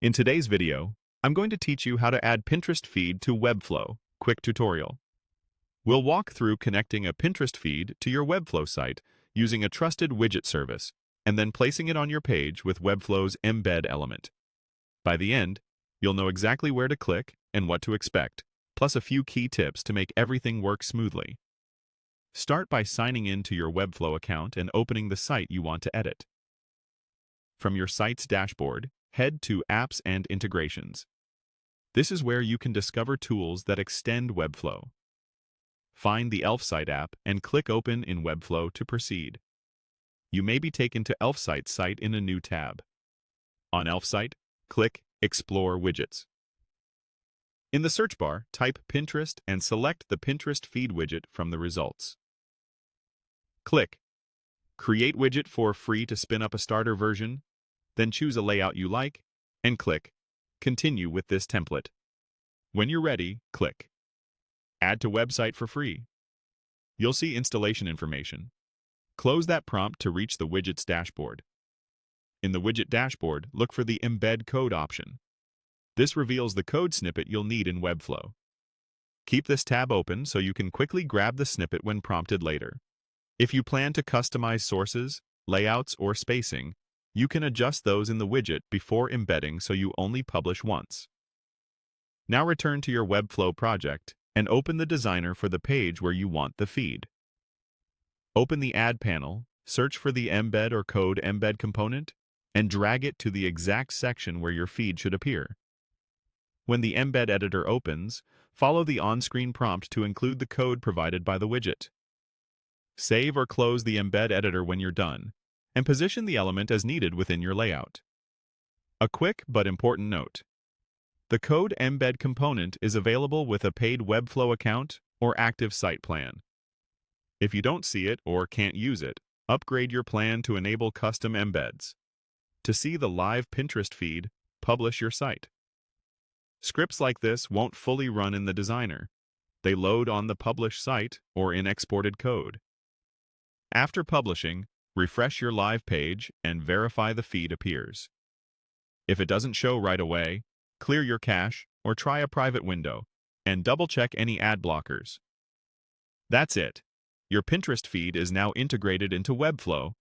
In today's video, I'm going to teach you how to add Pinterest feed to Webflow. Quick tutorial. We'll walk through connecting a Pinterest feed to your Webflow site using a trusted widget service, and then placing it on your page with Webflow's embed element. By the end, you'll know exactly where to click and what to expect, plus a few key tips to make everything work smoothly. Start by signing in to your Webflow account and opening the site you want to edit. From your site's dashboard, head to Apps and Integrations. This is where you can discover tools that extend Webflow. Find the Elfsight app and click Open in Webflow to proceed. You may be taken to Elfsight's site in a new tab. On Elfsight, click Explore Widgets. In the search bar, type Pinterest and select the Pinterest feed widget from the results. Click Create Widget for free to spin up a starter version, then choose a layout you like, and click Continue with this template. When you're ready, click Add to Website for free. You'll see installation information. Close that prompt to reach the widget's dashboard. In the widget dashboard, look for the Embed Code option. This reveals the code snippet you'll need in Webflow. Keep this tab open so you can quickly grab the snippet when prompted later. If you plan to customize sources, layouts, or spacing, you can adjust those in the widget before embedding so you only publish once. Now return to your Webflow project and open the designer for the page where you want the feed. Open the Add panel, search for the Embed or Code Embed component, and drag it to the exact section where your feed should appear. When the Embed editor opens, follow the on-screen prompt to include the code provided by the widget. Save or close the Embed editor when you're done, and position the element as needed within your layout. A quick but important note. The Code Embed component is available with a paid Webflow account or active site plan. If you don't see it or can't use it, upgrade your plan to enable custom embeds. To see the live Pinterest feed, publish your site. Scripts like this won't fully run in the designer. They load on the published site or in exported code. After publishing, refresh your live page and verify the feed appears. If it doesn't show right away, clear your cache or try a private window, and double-check any ad blockers. That's it. Your Pinterest feed is now integrated into Webflow